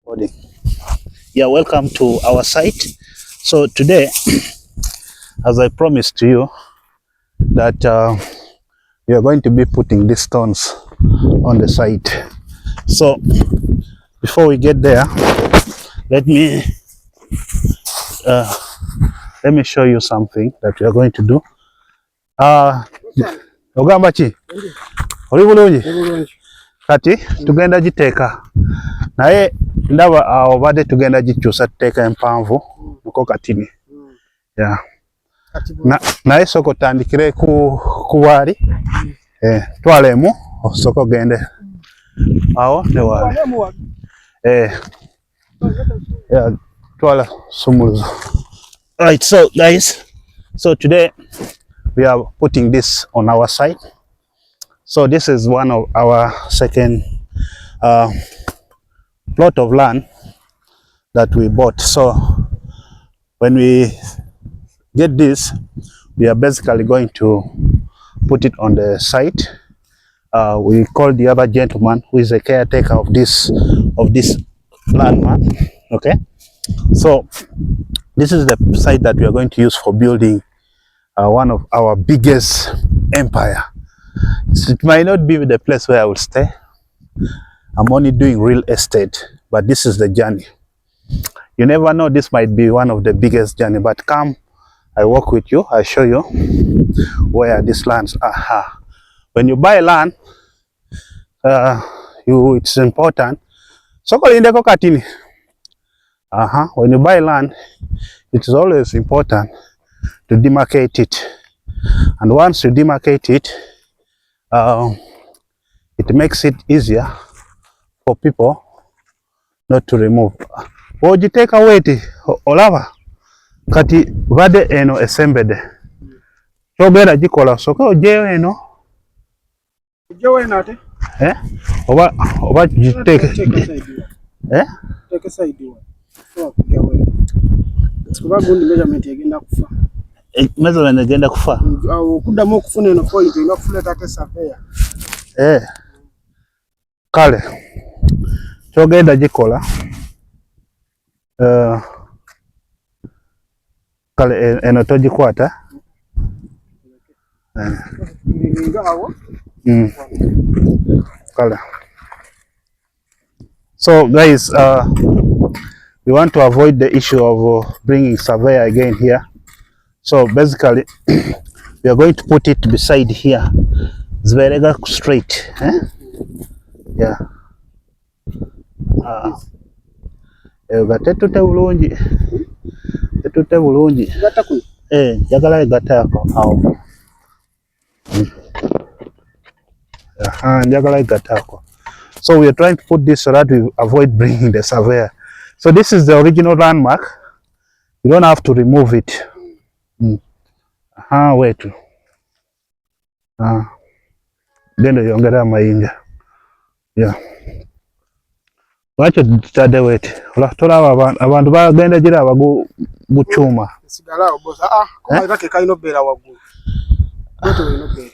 Recording. Yeah, welcome to our site. So today, as I promised to you, that we are going to be putting these stones on the site. So before we get there, let me show you something that we are going to do. Ogamba ki? Oli bulungi? Kati tugenda giteeka. Naye ndaba awo badde tugenda gikyusa tuteeka empanvu muko katini. Yeah. Naye soko otandikire ku bwali. Twalemu osoko ogende. Awo ne wali. Yeah, twala sumuluzo. Alright, so guys, so today we are putting this on our site. So this is one of our second plot of land that we bought. So when we get this, we are basically going to put it on the site. We called the other gentleman who is a caretaker of this landmark. Okay, so this is the site that we are going to use for building one of our biggest empire. It might not be the place where I will stay. I'm only doing real estate, but this is the journey. You never know, this might be one of the biggest journey, but come, I walk with you, I show you where these lands are. When you buy land, it's important. When you buy land, it is always important to demarcate it. And once you demarcate it, it makes it easier for people not to remove. Ojiteka weti olava kati vade eno esembede. Chogera jikola soka ojeyo eno. Ojeyo eno ate? Oba jiteke. Teke side wa. Kuba gundi measurement yagenda kufa. Measurement yagenda kufa. Okuddamu okufuna eno point ina kufuleta ate surveyor. Kale. Chogenda jikola. Kale eno tojikwata. Kale. So guys, we want to avoid the issue of bringing surveyor again here. So basically, we are going to put it beside here. It's very straight. Yeah. Gatete bulungi. Tetute bulungi. Gataku. Jagala gatako awo. Jagala gatako. So we are trying to put this so that we avoid bringing the surveyor. So this is the original landmark. You don't have to remove it. Wait. Then you get mayinja. Yeah. Wacho tutade weti. Olatola abantu bagenda gira abaguchuma. Sigala oboza kuma ibake kaino bera wagulu. Goto ino bera.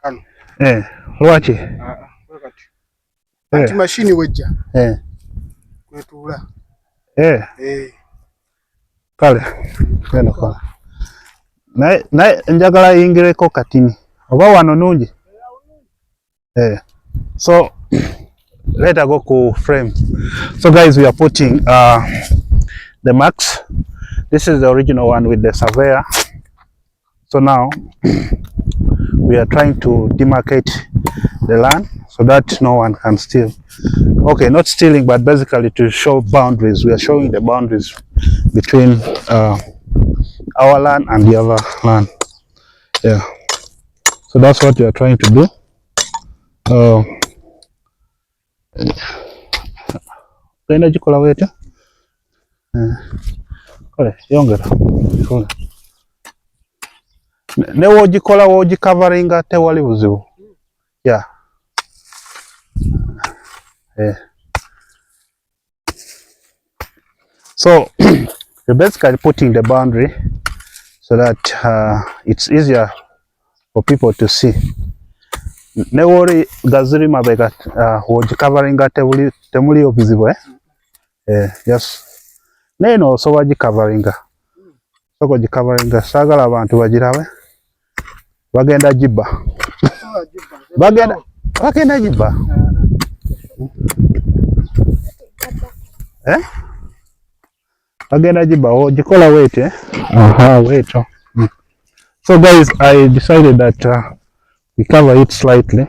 Kano. Lwaki? Wakati. Ati machine wejja. Kwetula. Kale. Keno kale. Na njagala yingireko katini. Oba wano nungi. So let us go to frame. So guys, we are putting the marks. This is the original one with the surveyor. So now we are trying to demarcate the land so that no one can steal. Okay, not stealing, but basically to show boundaries. We are showing the boundaries between our land and the other land. Yeah. So that's what we are trying to do. Energy collaborator. Younger. Ne wogikola wogicovering ate wali buzibu. Yeah. So you're basically putting the boundary so that it's easier for people to see. Ne wori gaziri mabega wogicovering ate temuli obuzibu. Just neno osobola gicoveringa. Soko gicoveringa sagala abantu bagirabe. Bagenda jibba. Bagenda jibba. Bagenda jibba ogikola wait wait. So guys, I decided that we cover it slightly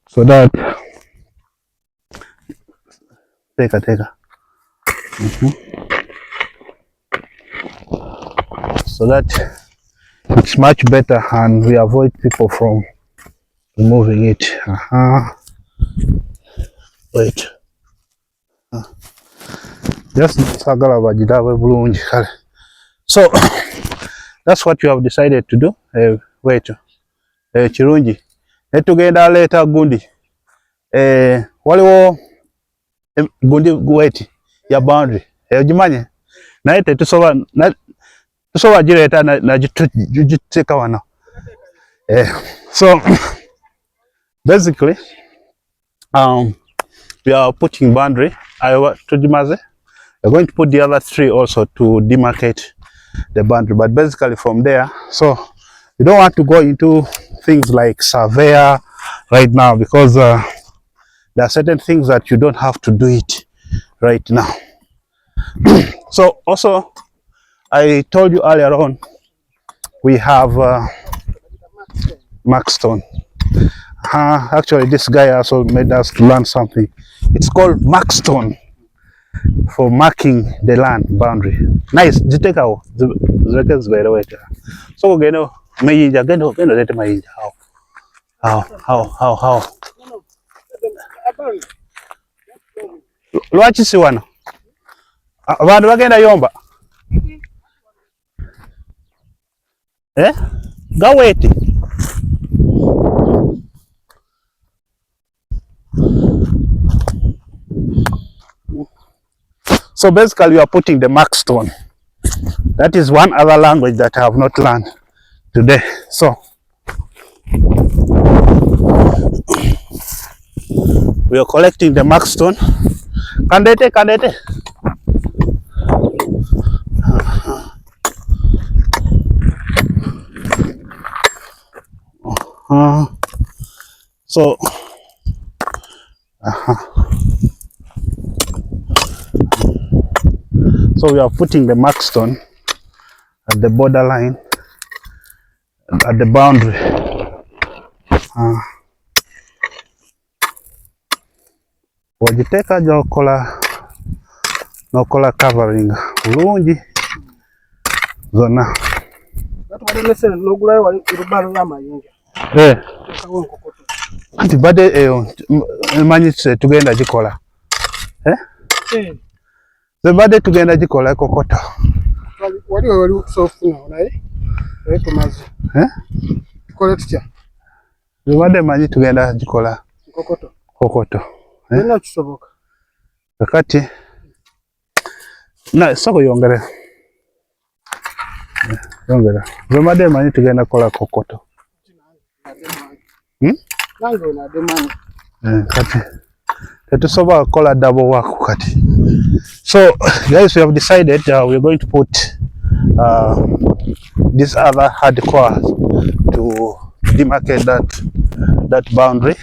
so that take a so that it's much better and we avoid people from removing it. Wait. Just sagala bagidawe bulungi kale. So that's what you have decided to do. Wait. Kirungi. Netugenda leta gundi. Waliwo gundi wait ya boundary. Ugimanye. Naye tetusoba gireta na giteka wano. So basically we are putting boundary. We're going to put the other 3 also to demarcate the boundary, but basically from there. So you don't want to go into things like surveyor right now because there are certain things that you don't have to do it right now. So also I told you earlier on we have Maxstone. Actually this guy also made us to learn something. It's called Maxstone for marking the land boundary. Nice. Jiteka ho. Zireke by the way. So geno mayinja geno lete mayinja. How. Lwaki si wano? Abantu bagenda yomba. Gaweti. So basically you are putting the Maxstone. That is one other language that I have not learned today. So we are collecting the Maxstone. Kandete. So so we are putting the Maxstone at the borderline, at the boundary. Wajiteka nokola covering bulungi zona. Anti bade manyi tugenda gikola. Bade tugenda gikola kokoto. Wali sofuna naye. Tumazi. Kola tutya. Bade manyi tugenda gikola kokoto. Nina kisoboka. Kakati na soko yongere. Bade manyi tugenda kola kokoto. Nango na demani. Kati. Tetusoba kola double work kati. So guys, we have decided we're going to put this other hardcore to demarcate that boundary.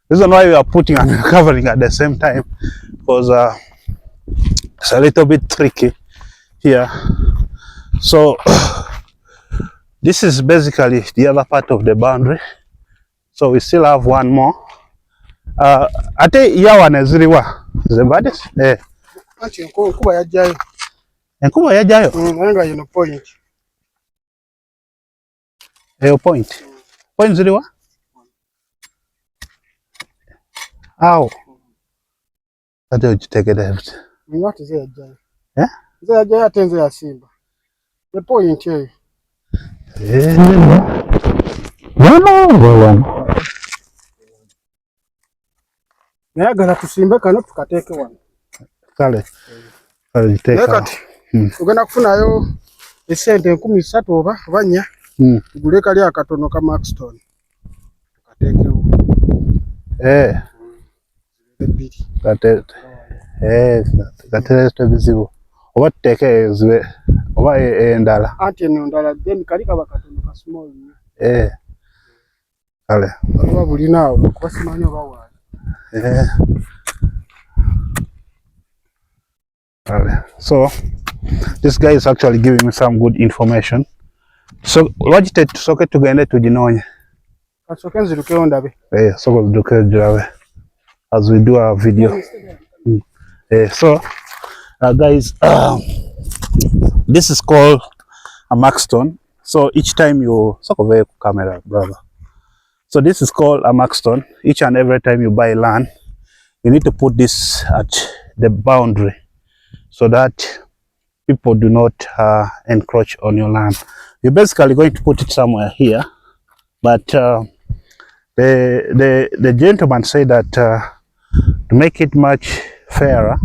Reason why we are putting and covering at the same time because it's a little bit tricky here. So this is basically the other part of the boundary. So we still have one more. Ate yawana ziriwa zebades anti enkuba yajayo nga yino point point ziriwa aw ate ujitegede ngati ze yajayo ze yajayo atenze ya simba the point no Nayagala tusimbe kano tukateke wano. Kale jiteka. Kati ugenda kufunayo esente 13 oba 4 gule kali akatono ka Maxstone. Tukateke. Gaterete bizibu. Oba tuteeke oba endala. Ate eno ndala then kali kaba katono ka small. Kale. Oba bulina awo kwasimanyo bawa. So this guy is actually giving me some good information. So wajite tusoke tugende tujinonye. Kasoke nzirukeyo ndabe. Soko ziruke jirawe as we do our video. So guys, this is called a markstone. So each time you soko veye camera brother. So this is called a markstone. Each and every time you buy land, you need to put this at the boundary so that people do not encroach on your land. You're basically going to put it somewhere here, but the gentleman said that to make it much fairer,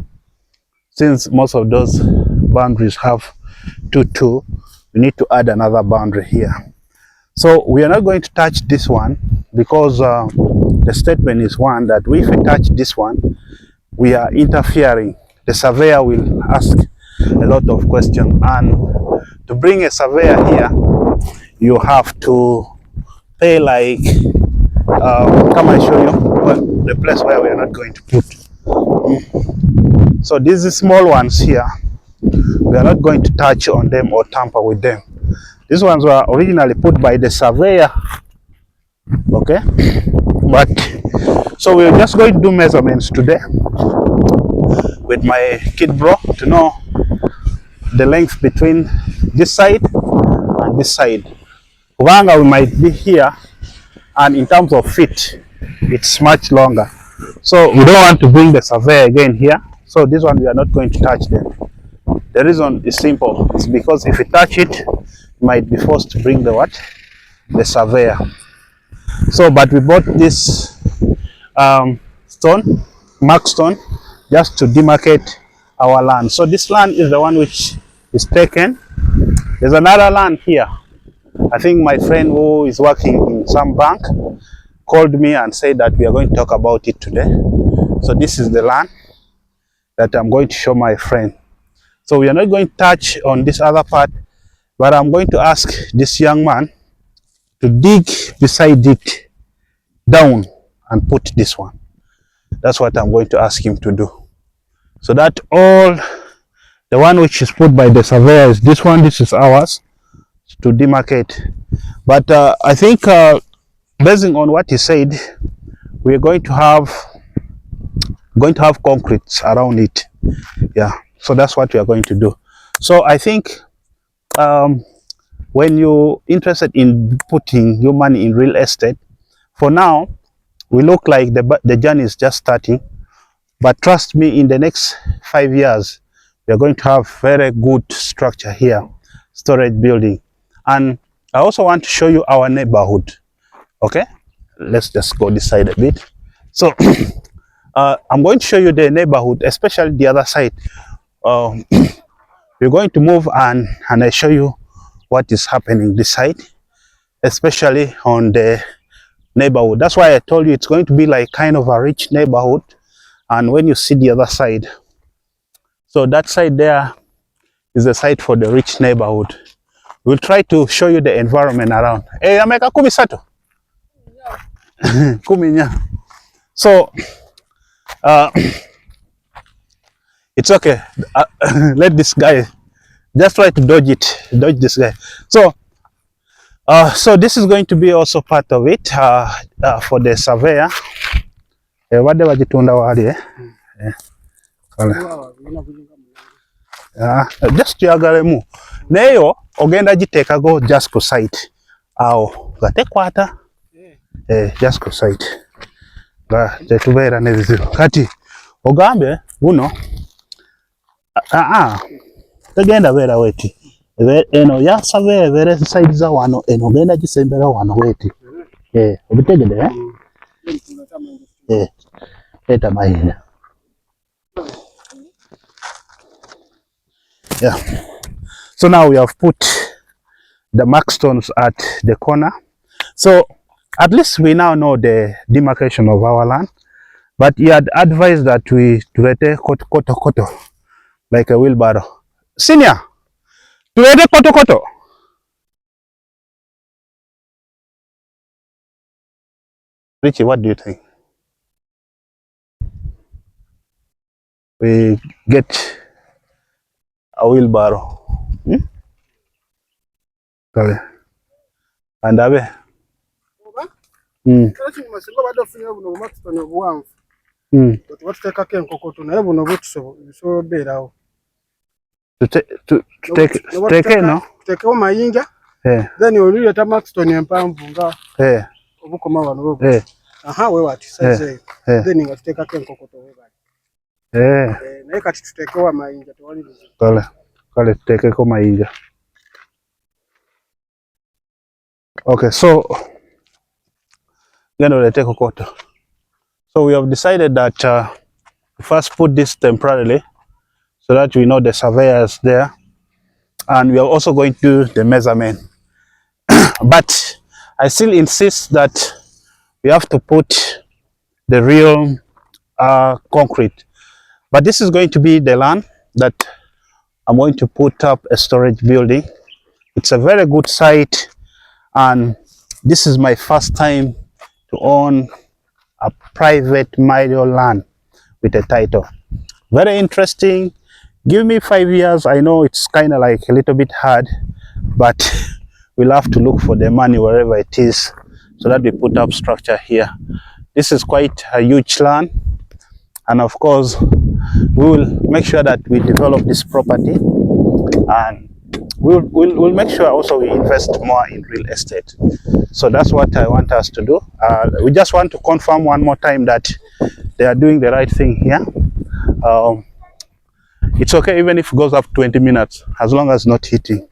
since most of those boundaries have 2-2, we need to add another boundary here. So we are not going to touch this one because the statement is one that if we touch this one, we are interfering. The surveyor will ask a lot of questions, and to bring a surveyor here, you have to pay like come and show you the place where we are not going to put. So these small ones here, we are not going to touch on them or tamper with them. These ones were originally put by the surveyor, okay? But so we're just going to do measurements today with my kid bro to know the length between this side and this side. Kubanga we might be here, and in terms of feet, it's much longer. So we don't want to bring the surveyor again here. So this one we are not going to touch them. The reason is simple. It's because if we touch it, we might be forced to bring the what? The surveyor. So, but we bought this stone, mark stone, just to demarcate our land. So this land is the one which is taken. There's another land here. I think my friend who is working in some bank called me and said that we are going to talk about it today. So this is the land that I'm going to show my friend. So we are not going to touch on this other part, but I'm going to ask this young man to dig beside it down and put this one. That's what I'm going to ask him to do. So that all the one which is put by the surveyor is this one. This is ours to demarcate. But I think basing on what he said, we are going to have concrete around it. Yeah, so that's what we are going to do. So I think when you're interested in putting your money in real estate, for now we look like the journey is just starting, but trust me, in the next 5 years we are going to have very good structure here, storage building. And I also want to show you our neighborhood. Okay, let's just go this side a bit. So I'm going to show you the neighborhood, especially the other side. We're going to move and I show you what is happening this side, especially on the neighborhood. That's why I told you it's going to be like kind of a rich neighborhood. And when you see the other side, so that side there is the side for the rich neighborhood. We'll try to show you the environment around. Hey, ameka kumi sato. Kuminya. So it's okay. Let this guy just try to dodge this guy. So so this is going to be also part of it for the surveyor. Wade wajitunda wali just yagalemu neyo ogenda giteekago just ku site awo gatekwata just ku site nga tetubeera n'ebizibu kati ogambe buno tegenda beera weti eno yasabe ebeere side za wano eno ogenda gisembera wano weti obitegede eta mayina. Yeah. So now we have put the mark stones at the corner. So at least we now know the demarcation of our land. But he had advised that we tulete koto like a wheelbarrow. Senior, tulete koto. Richie, what do you think? We get a wheelbarrow. Sorry. And abe. Kati masinga badofunye buno Maxton obuwanvu. Tutekako enkokoto naye buno busobola beerawo. Tuteke no? Tutekewo mayinja. Then olireeta Maxton empanvu nga obukoma wano bwo. Aha we wati size. Then nga tuteekako enkokoto we bali. Naye kati tutekewo amayinja tewali bizibu. Kale tuteekeko mayinja. Okay, so then we'll take kokoto. So we have decided that first put this temporarily so that we know the surveyors there, and we are also going to do the measurement. But I still insist that we have to put the real concrete. But this is going to be the land that I'm going to put up a storage building. It's a very good site, and this is my first time to own a private milo land with a title. Very interesting. Give me 5 years. I know it's kind of like a little bit hard, but we'll have to look for the money wherever it is so that we put up structure here. This is quite a huge land, and of course we will make sure that we develop this property, and we'll make sure also we invest more in real estate. So that's what I want us to do. We just want to confirm one more time that they are doing the right thing here. It's okay even if it goes up 20 minutes as long as not heating.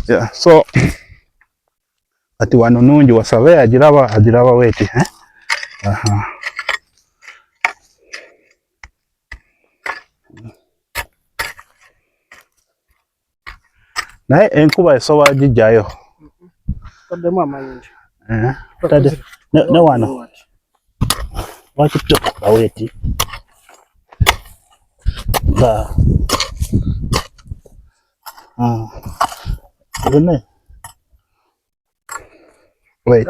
Yeah. So ati wanununji wa survey ajiraba weti naye enkuba esobola gijayo. Taddemu amayinja. Ne wano wakipyo baweti ba ne wait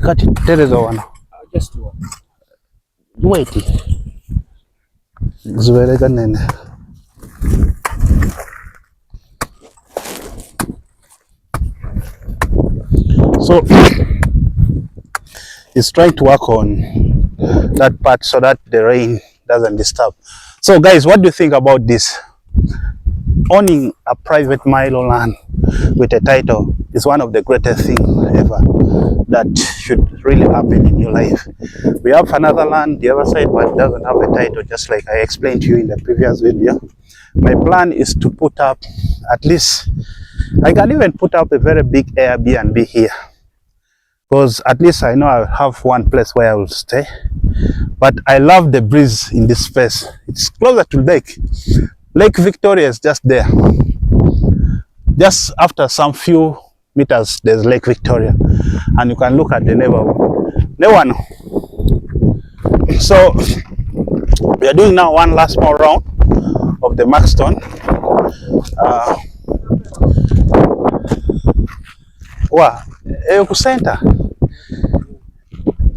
kati tereza wano wait zibereka nene. So it's trying to work on that part so that the rain doesn't disturb. So guys, what do you think about this? Owning a private milo land with a title is one of the greatest things ever that should really happen in your life. We have another land the other side, but it doesn't have a title, just like I explained to you in the previous video. My plan is to put up at least, I can even put up a very big Airbnb here, because at least I know I have one place where I will stay. But I love the breeze in this space. It's closer to lake. Lake Victoria is just there. Just after some few meters, there's Lake Victoria, and you can look at the neighborhood. No one. So we are doing now one last more round of the Maxton. Ku center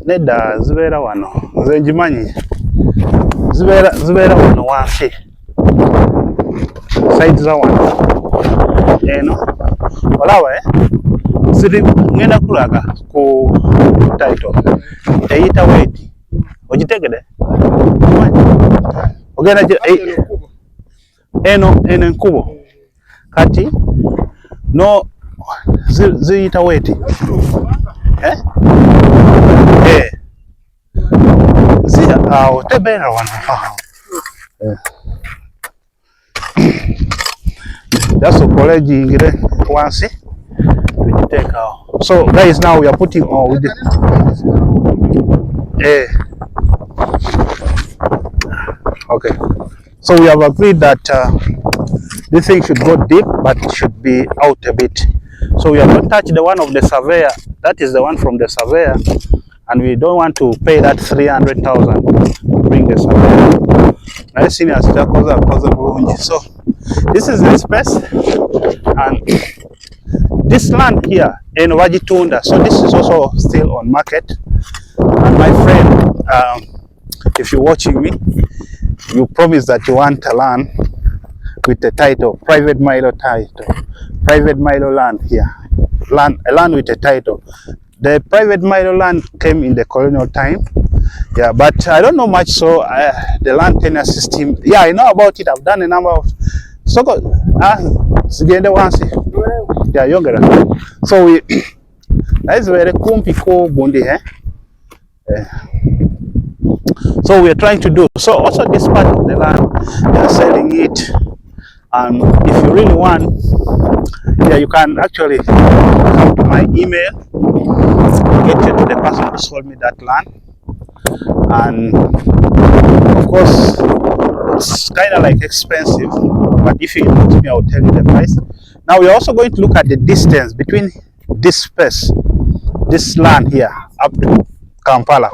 nedda zibeera wano, nze njimanyi zibeera wano wansi side za wano eno olaba ziri ngenda kulaga ku title eyita wedi ogitegede ogenda eno enkubo kati no ziyita wedi zira awo tebeera wano just okole jingire wansi tugiteekaawo. So guys, now we are putting on with okay, so we have agreed that this thing should go deep, but it should be out a bit. So we are going to touch the one of the surveyor that is the one from the surveyor, and we don't want to pay that 300,000 to bring the surveyor. So this is the space, and this land here in Wajitunda, so this is also still on market. And my friend, if you're watching me, you promise that you want a land with the title, private Milo title, private Milo land here, a land with a title. The private Milo land came in the colonial time, yeah, but I don't know much. So the land tenure system, yeah, I know about it. I've done a number of so yeah, younger. So we that's very kumpi ko bundi, so we are trying to do so. Also, this part of the land, they are selling it, and if you really want, yeah, you can actually come to my email, get you to the person who sold me that land, and of course it's kind of like expensive, but if you talk to me, I'll tell you the price. Now we're also going to look at the distance between this space, this land here, up to Kampala.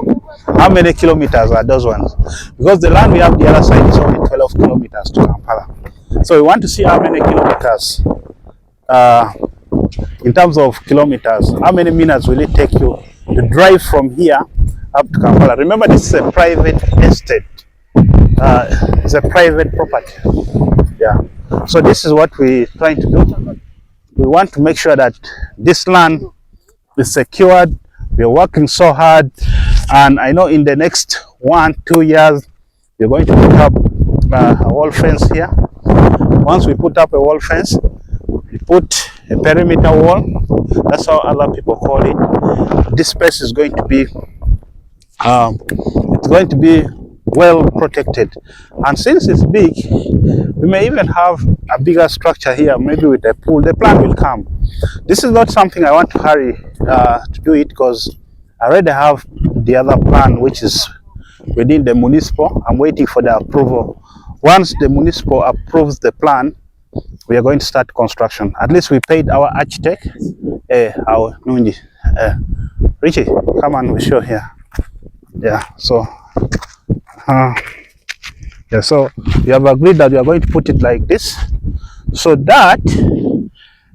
How many kilometers are those ones? Because the land we have the other side is only 12 kilometers to Kampala. So we want to see how many kilometers, in terms of kilometers, how many minutes will it take you to drive from here up to Kampala. Remember, this is a private estate. It's a private property. Yeah. So this is what we're trying to do. We want to make sure that this land is secured. We're working so hard, and I know in the next 1-2 years we're going to put up a wall fence here. Once we put up a wall fence, we put a perimeter wall. That's how other people call it. This space is going to be well protected, and since it's big, we may even have a bigger structure here, maybe with a pool. The plan will come. This is not something I want to hurry to do it, because I already have the other plan, which is within the municipal. I'm waiting for the approval. Once the municipal approves the plan, we are going to start construction. At least we paid our architect. Richie, come on, we show here. Yeah, so yeah, so we have agreed that we are going to put it like this, so that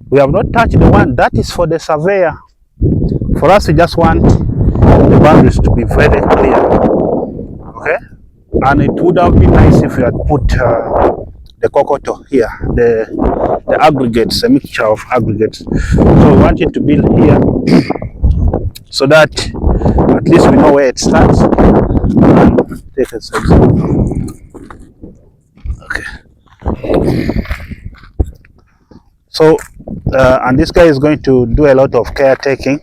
we have not touched the one that is for the surveyor. For us, we just want the boundaries to be very clear. Okay, and it would have been nice if we had put the kokoto here, the aggregates, a mixture of aggregates. So we want it to build here so that at least we know where it starts. Take a second. Okay. So, and this guy is going to do a lot of caretaking.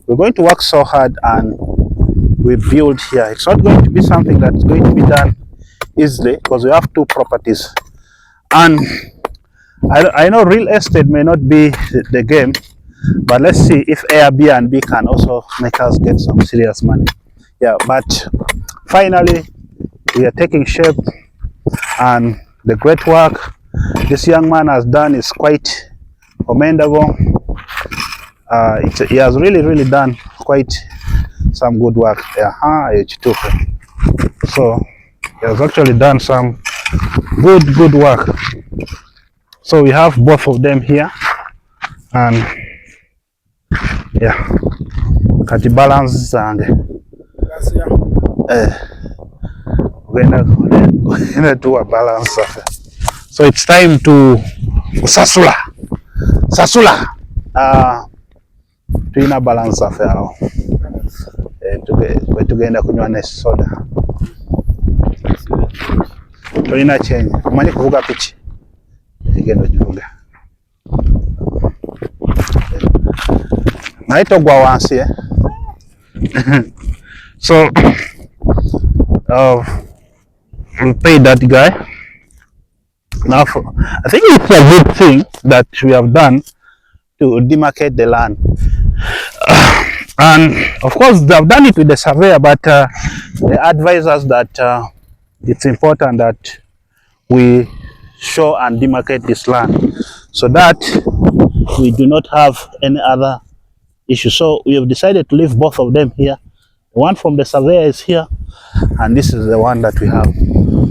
We're going to work so hard, and we build here. It's not going to be something that's going to be done easily, because we have 2 properties. And I know real estate may not be the game, but let's see if Airbnb can also make us get some serious money. Yeah, but finally we are taking shape, and the great work this young man has done is quite commendable. He has really done quite some good work. So he has actually done some good work. So we have both of them here, and yeah, kati balance zange we're do a balance. So it's time to sasula tuina balance affair. Tugenda kunywa ne soda, tulina change. Umanyi kuvuga piki igendo kivuga naito gwa wansi So we paid that guy. Now I think it's a good thing that we have done to demarcate the land. And of course they have done it with the surveyor, but they advise us that it's important that we show and demarcate this land so that we do not have any other issue. So we have decided to leave both of them here. The one from the surveyor is here, and this is the one that we have.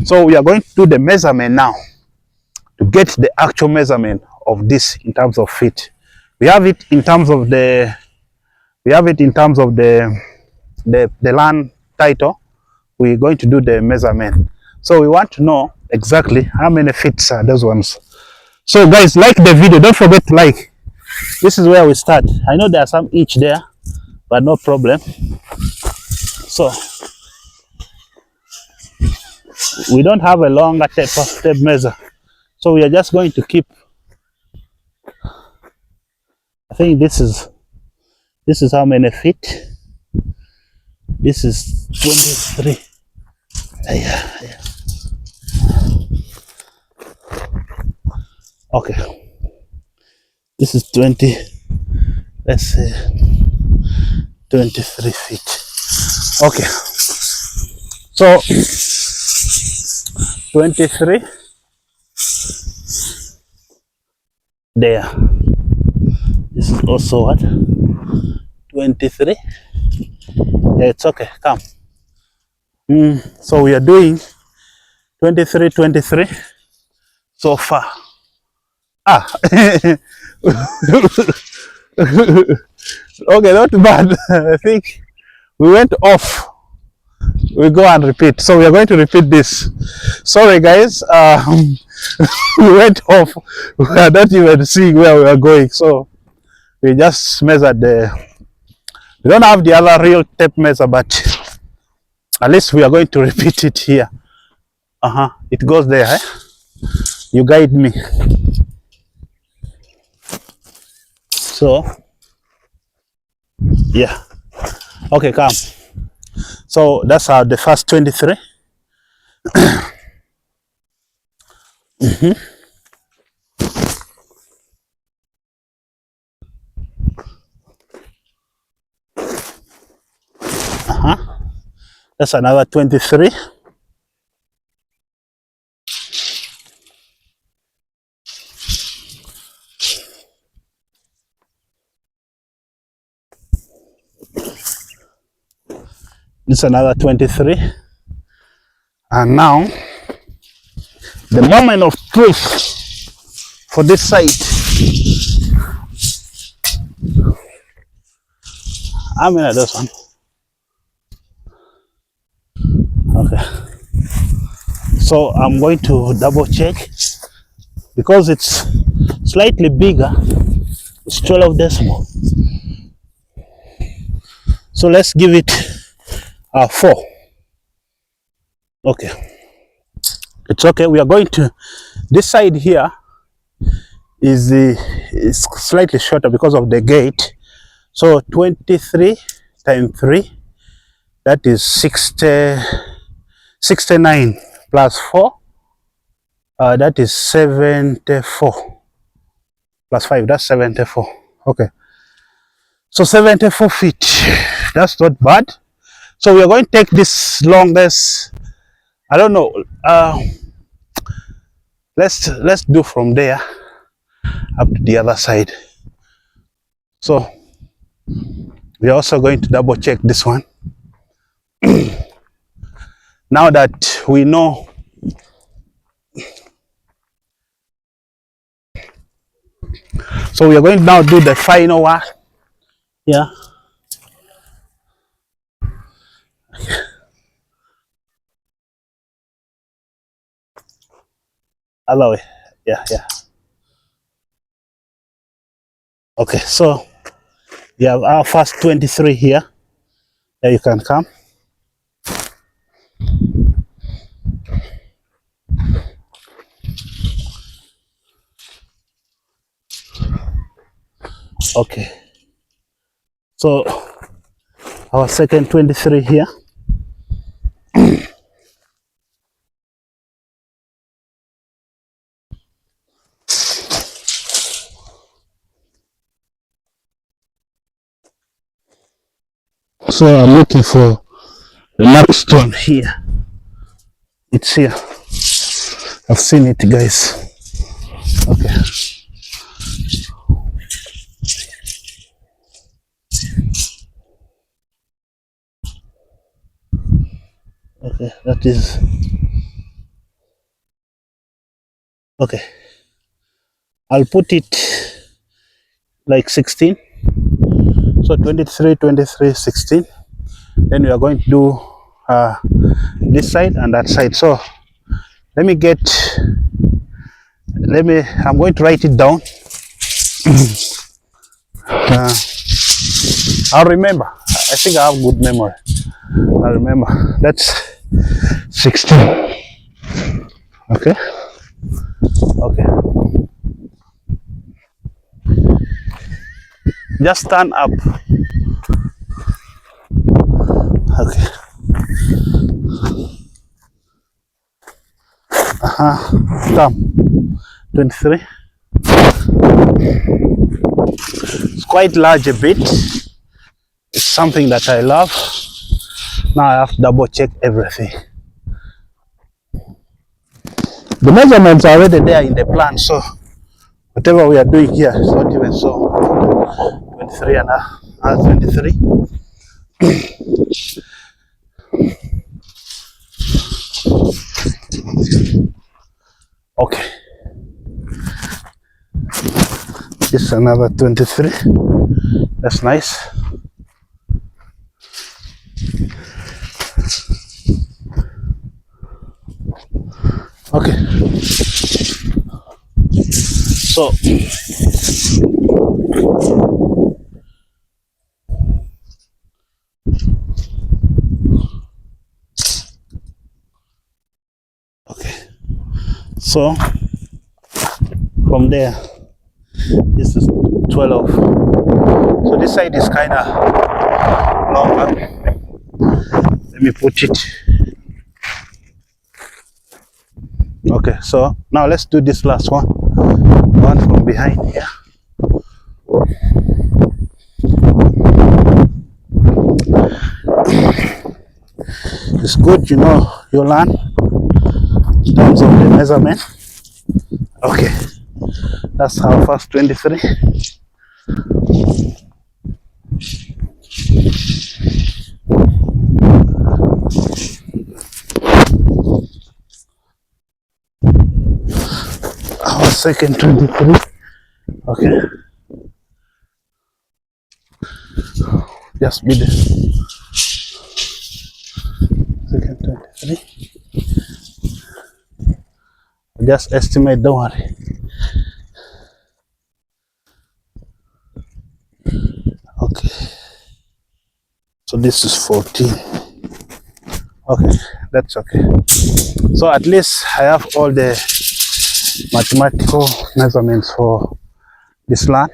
So we are going to do the measurement now to get the actual measurement of this in terms of feet. We have it in terms of the land title. We're going to do the measurement. So we want to know exactly how many feet are those ones. So guys, like the video, don't forget to like. This is where we start. I know there are some each there, but no problem. So we don't have a longer tape measure. So we are just going to keep, I think this is how many feet? This is 23. Yeah. Okay. This is 20, let's say 23 feet. Okay. So 23 there. This is also what? 23. Yeah, it's okay. Come. So we are doing 23 so far. Okay, not bad. I think we went off. We go and repeat. So we are going to repeat this. Sorry guys, we went off. We are not even seeing where we are going. So we just measured we don't have the other real tape measure, but at least we are going to repeat it here. It goes there. Eh? You guide me. So yeah. Okay, come. So that's the first 23. That's another 23. This is another 23. And now, the moment of truth for this site. How many are those one? Okay. So I'm going to double check because it's slightly bigger. It's 12 decimal. So let's give it 4. Okay. It's okay. We are going to, this side here is slightly shorter because of the gate. So 23 times 3, that is 69 plus 4, that is 74 plus 5, that's 74. Okay. So 74 feet, that's not bad. So we are going to take this longest, I don't know, let's do from there up to the other side. So we are also going to double check this one. Now that we know so we are going to now do the final one. Yeah. Other way. Yeah. Okay, so we have our first 23 here. There you can come. Okay. So our second 23 here. So I'm looking for the next one here. It's here. I've seen it, guys. Okay. Okay, that is okay. I'll put it like 16. So 23, 23, 16. Then we are going to do this side and that side. So let me get, I'm going to write it down. I'll remember. I think I have good memory. I'll remember. That's 16. Okay. Okay. Just stand up. Okay. Come. 23. It's quite large a bit. It's something that I love. Now I have to double check everything. The measurements are already there in the plan, so whatever we are doing here is not even so. 23 and 23. Okay. This is another 23. That's nice. Okay. So okay. So from there, this is 12. So this side is kind of longer. Let me put it. Okay, so now let's do this last one. One from behind here. It's good, you know, your land in terms of the measurement. Okay, that's our first 23. Our second 23. Okay, just be the second 23. Just estimate, don't worry. Okay, so this is 14. Okay, that's okay. So at least I have all the mathematical measurements for this land,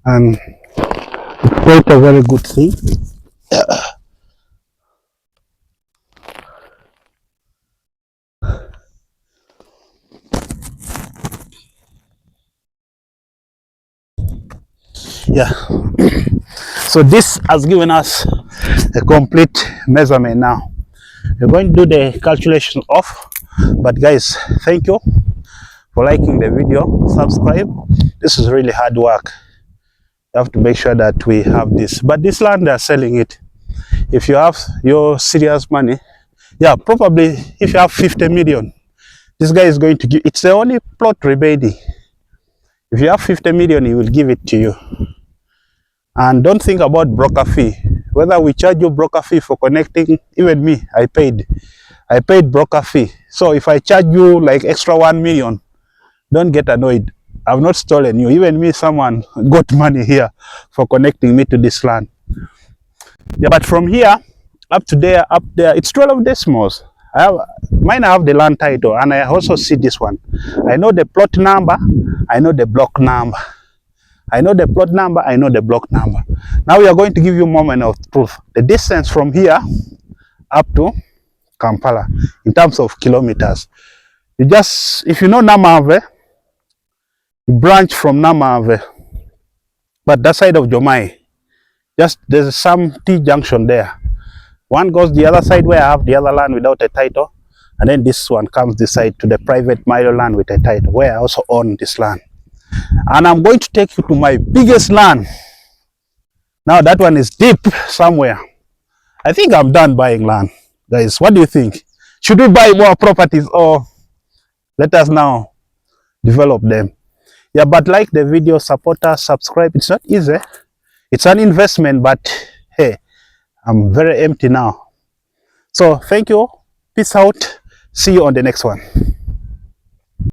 and it's quite a very good thing. Yeah. So this has given us a complete measurement. Now we're going to do the calculation off, but guys, thank you for liking the video. Subscribe. This is really hard work. You have to make sure that we have this, but this land they're selling it. If you have your serious money, yeah, probably if you have 50 million, this guy is going to give. It's the only plot rebate. If you have 50 million, he will give it to you. And don't think about broker fee. Whether we charge you broker fee for connecting, even me, I paid broker fee. So if I charge you like extra 1 million, don't get annoyed. I've not stolen you. Even me, someone got money here for connecting me to this land. Yeah, but from here up to there, up there, it's 12 decimals. I have the land title, and I also see this one. I know the plot number, I know the block number. I know the plot number, I know the block number. Now we are going to give you a moment of truth. The distance from here up to Kampala in terms of kilometers. You just, if you know Namave, you branch from Namave, but that side of Jomai, just there's some T junction there. One goes the other side where I have the other land without a title, and then this one comes this side to the private milo land with a title, where I also own this land. And I'm going to take you to my biggest land. Now that one is deep somewhere. I think I'm done buying land. Guys, what do you think? Should we buy more properties, or let us now develop them? Yeah, but like the video, support us, subscribe. It's not easy. It's an investment, but hey, I'm very empty now. So thank you. Peace out. See you on the next one.